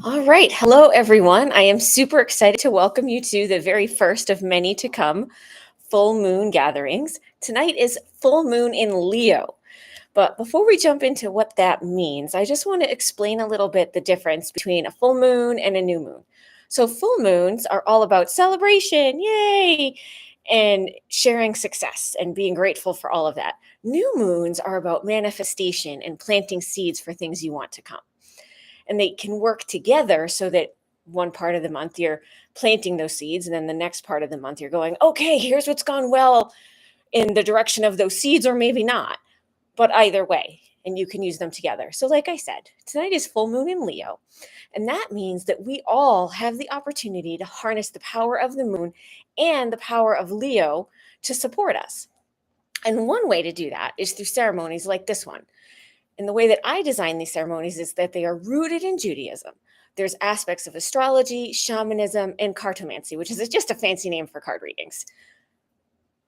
All right. Hello, everyone. I am super excited to welcome you to the very first of many to come full moon gatherings. Tonight is full moon in Leo. But before we jump into what that means, I just want to explain a little bit the difference between a full moon and a new moon. So, full moons are all about celebration, yay, and sharing success and being grateful for all of that. New moons are about manifestation and planting seeds for things you want to come, and they can work together so that one part of the month you're planting those seeds, and then the next part of the month you're going, okay, here's what's gone well in the direction of those seeds, or maybe not, but either way, and you can use them together. So like I said, tonight is full moon in Leo, and that means that we all have the opportunity to harness the power of the moon and the power of Leo to support us. And one way to do that is through ceremonies like this one. And the way that I design these ceremonies is that they are rooted in Judaism. There's aspects of astrology, shamanism, and cartomancy, which is just a fancy name for card readings.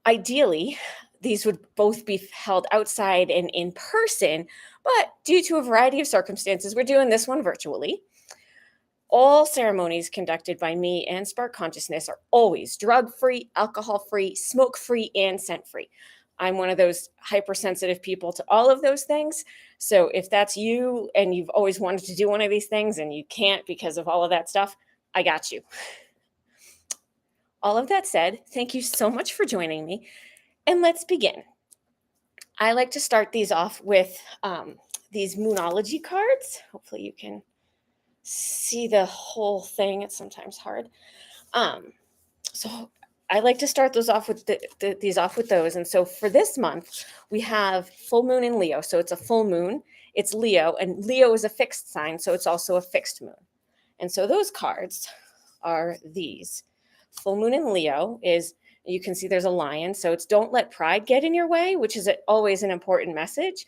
Ideally, these would both be held outside and in person, but due to a variety of circumstances, we're doing this one virtually. All ceremonies conducted by me and Spark Consciousness are always drug-free, alcohol-free, smoke-free, and scent-free. I'm one of those hypersensitive people to all of those things. So if that's you and you've always wanted to do one of these things and you can't because of all of that stuff, I got you. All of that said, thank you so much for joining me. And let's begin. I like to start these off with these Moonology cards. Hopefully you can see the whole thing. It's sometimes hard. So I like to start those off with these off with those. And so for this month, we have full moon in Leo. So it's a full moon. It's Leo, and Leo is a fixed sign, so it's also a fixed moon. And so those cards are these. Full moon in Leo is, you can see there's a lion. So it's don't let pride get in your way, which is always an important message.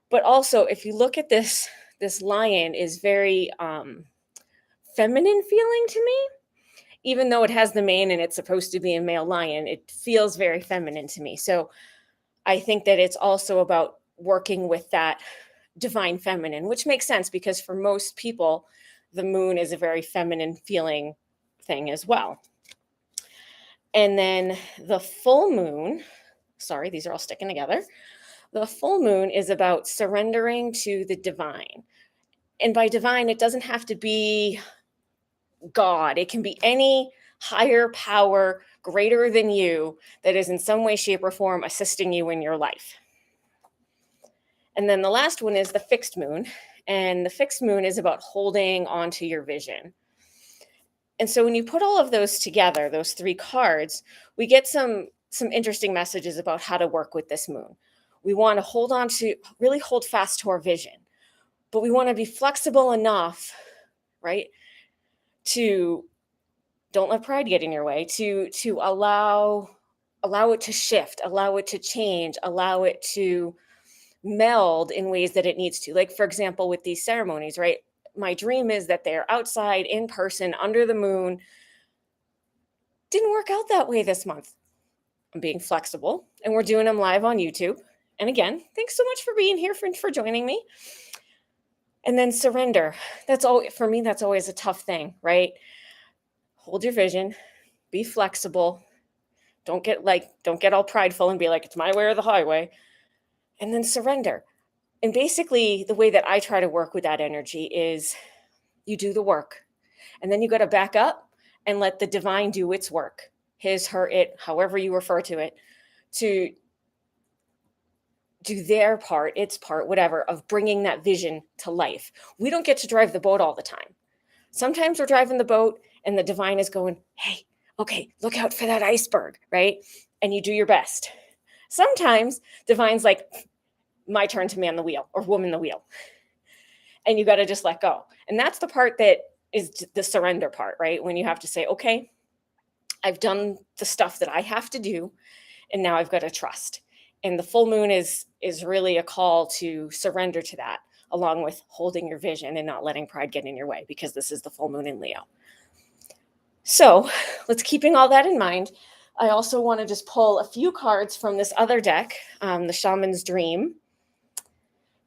But also, if you look at this lion is very feminine feeling to me. Even though it has the mane and it's supposed to be a male lion, it feels very feminine to me. So I think that it's also about working with that divine feminine, which makes sense because for most people, the moon is a very feminine feeling thing as well. And then the full moon, sorry, these are all sticking together. The full moon is about surrendering to the divine. And by divine, it doesn't have to be God. It can be any higher power greater than you that is in some way, shape, or form assisting you in your life. And then the last one is the fixed moon. And the fixed moon is about holding onto your vision. And so when you put all of those together, those three cards, we get some interesting messages about how to work with this moon. We want to hold on to, really hold fast to our vision, but we want to be flexible enough, right, to don't let pride get in your way, to allow it to shift, allow it to change, allow it to meld in ways that it needs to. Like, for example, with these ceremonies, right? My dream is that they're outside in person under the moon. Didn't work out that way this month. I'm being flexible, and we're doing them live on YouTube. And again, thanks so much for being here, for joining me. And then surrender. That's all for me. That's always a tough thing, right? Hold your vision, be flexible. Don't get all prideful and be like, it's my way or the highway. And then surrender. And basically, the way that I try to work with that energy is you do the work. And then you got to back up and let the divine do its work, his, her, it, however you refer to it, to do their part, its part, whatever, of bringing that vision to life. We don't get to drive the boat all the time. Sometimes we're driving the boat and the divine is going, hey, okay, look out for that iceberg, right? And you do your best. Sometimes divine's like, my turn to man the wheel or woman the wheel. And you got to just let go. And that's the part that is the surrender part, right? When you have to say, okay, I've done the stuff that I have to do, and now I've got to trust. And the full moon is really a call to surrender to that, along with holding your vision and not letting pride get in your way, because this is the full moon in Leo. So let's keeping all that in mind. I also want to just pull a few cards from this other deck, the Shaman's Dream,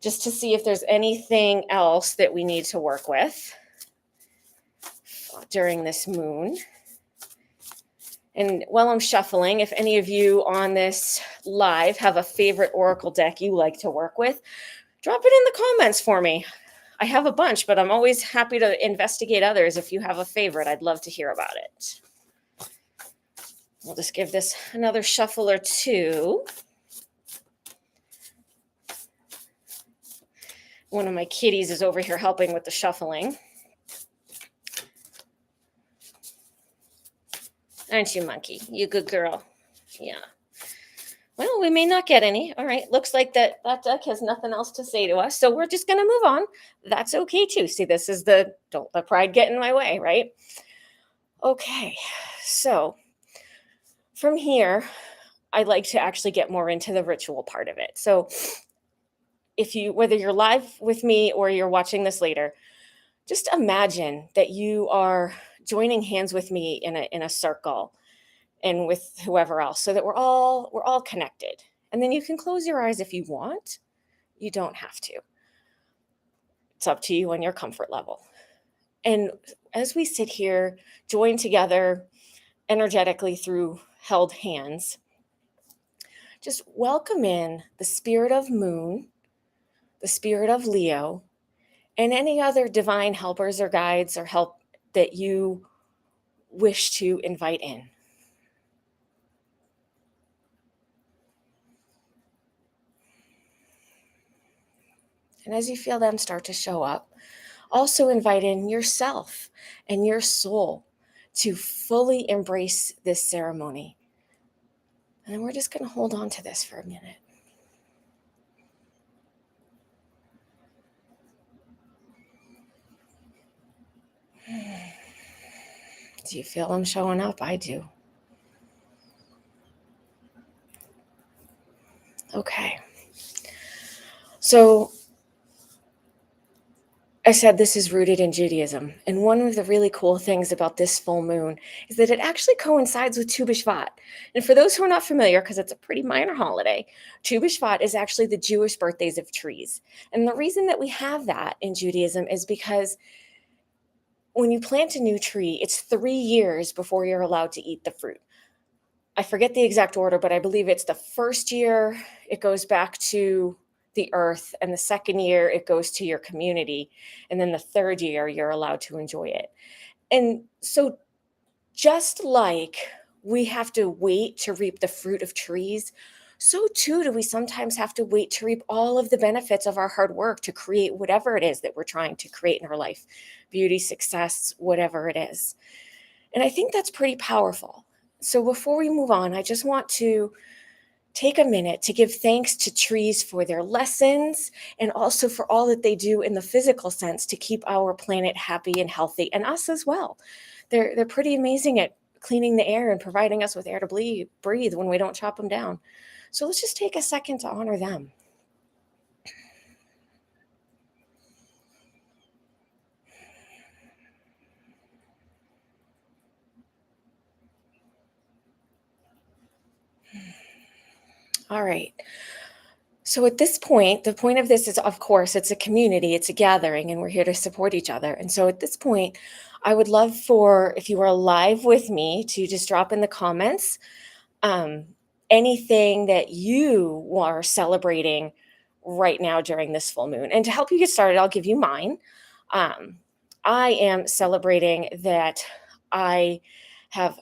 just to see if there's anything else that we need to work with. during this moon. And while I'm shuffling, if any of you on this live have a favorite oracle deck you like to work with, drop it in the comments for me. I have a bunch, but I'm always happy to investigate others. If you have a favorite, I'd love to hear about it. We'll just give this another shuffle or two. One of my kitties is over here helping with the shuffling. Aren't you, monkey? You good girl. Yeah. Well, we may not get any. All right. Looks like that deck has nothing else to say to us. So we're just going to move on. That's okay too. See, this is the don't let pride get in my way, right? Okay. So from here, I like to actually get more into the ritual part of it. So whether you're live with me or you're watching this later, just imagine that you are joining hands with me in a circle and with whoever else, so that we're all connected. And then you can close your eyes if you want. You don't have to. It's up to you on your comfort level. And as we sit here, join together energetically through held hands, just welcome in the spirit of Moon, the spirit of Leo, and any other divine helpers or guides or help that you wish to invite in. And as you feel them start to show up, also invite in yourself and your soul to fully embrace this ceremony. And we're just going to hold on to this for a minute. Do you feel them showing up? I do. Okay. So I said this is rooted in Judaism. And one of the really cool things about this full moon is that it actually coincides with Tu B'Shvat. And for those who are not familiar, because it's a pretty minor holiday, Tu B'Shvat is actually the Jewish birthdays of trees. And the reason that we have that in Judaism is because when you plant a new tree, it's 3 years before you're allowed to eat the fruit. I forget the exact order, but I believe it's the first year it goes back to the earth, and the second year it goes to your community, and then the third year you're allowed to enjoy it. And so just like we have to wait to reap the fruit of trees, so too do we sometimes have to wait to reap all of the benefits of our hard work to create whatever it is that we're trying to create in our life, beauty, success, whatever it is. And I think that's pretty powerful. So before we move on, I just want to take a minute to give thanks to trees for their lessons and also for all that they do in the physical sense to keep our planet happy and healthy, and us as well. They're pretty amazing at cleaning the air and providing us with air to breathe when we don't chop them down. So let's just take a second to honor them. All right. So at this point, the point of this is, of course, it's a community, it's a gathering, and we're here to support each other. And so at this point, I would love for, if you are live with me, to just drop in the comments um, anything that you are celebrating right now during this full moon. And to help you get started, I'll give you mine. Um, I am celebrating that I have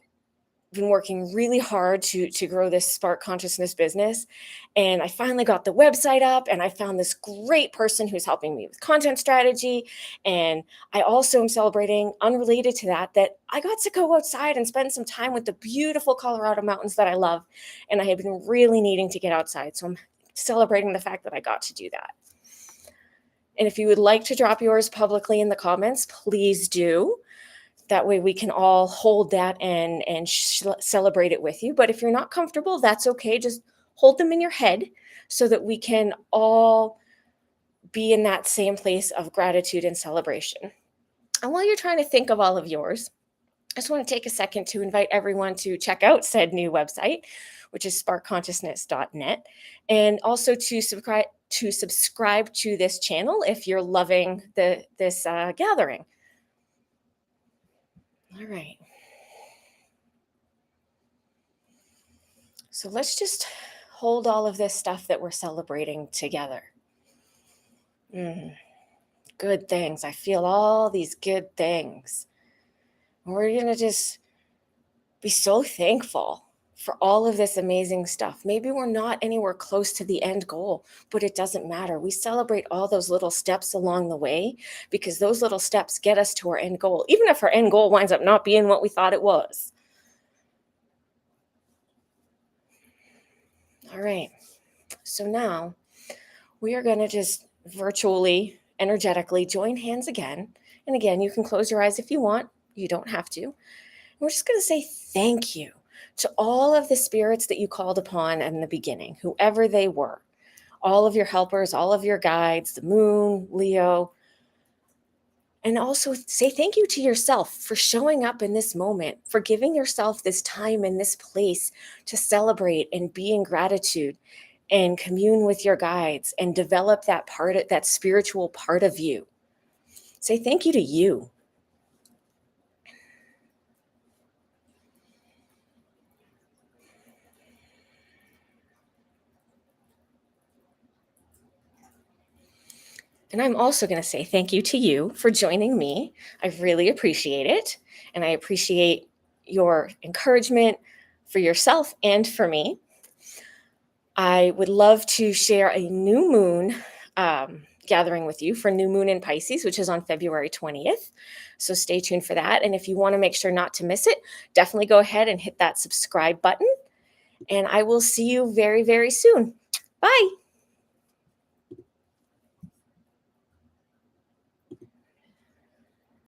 been working really hard to grow this spark consciousness business, and I finally got the website up, and I found this great person who's helping me with content strategy. And I also am celebrating, unrelated to that, that I got to go outside and spend some time with the beautiful Colorado mountains that I love, and I have been really needing to get outside, so I'm celebrating the fact that I got to do that. And if you would like to drop yours publicly in the comments, please do. That way we can all hold that and celebrate it with you. But if you're not comfortable, that's okay. Just hold them in your head so that we can all be in that same place of gratitude and celebration. And while you're trying to think of all of yours, I just want to take a second to invite everyone to check out said new website, which is sparkconsciousness.net, and also to subscribe to this channel if you're loving this gathering. All right. So let's just hold all of this stuff that we're celebrating together. Mm, good things. I feel all these good things. We're going to just be so thankful for all of this amazing stuff. Maybe we're not anywhere close to the end goal, but it doesn't matter. We celebrate all those little steps along the way because those little steps get us to our end goal, even if our end goal winds up not being what we thought it was. All right. So now we are going to just virtually, energetically join hands again. And again, you can close your eyes if you want. You don't have to. We're just going to say thank you to all of the spirits that you called upon in the beginning, whoever they were, all of your helpers, all of your guides, the moon, Leo. And also say thank you to yourself for showing up in this moment, for giving yourself this time and this place to celebrate and be in gratitude and commune with your guides and develop that that spiritual part of you. Say thank you to you. And I'm also going to say thank you to you for joining me. I really appreciate it. And I appreciate your encouragement for yourself and for me. I would love to share a new moon gathering with you for new moon in Pisces, which is on February 20th. So stay tuned for that. And if you want to make sure not to miss it, definitely go ahead and hit that subscribe button. And I will see you very, very soon. Bye.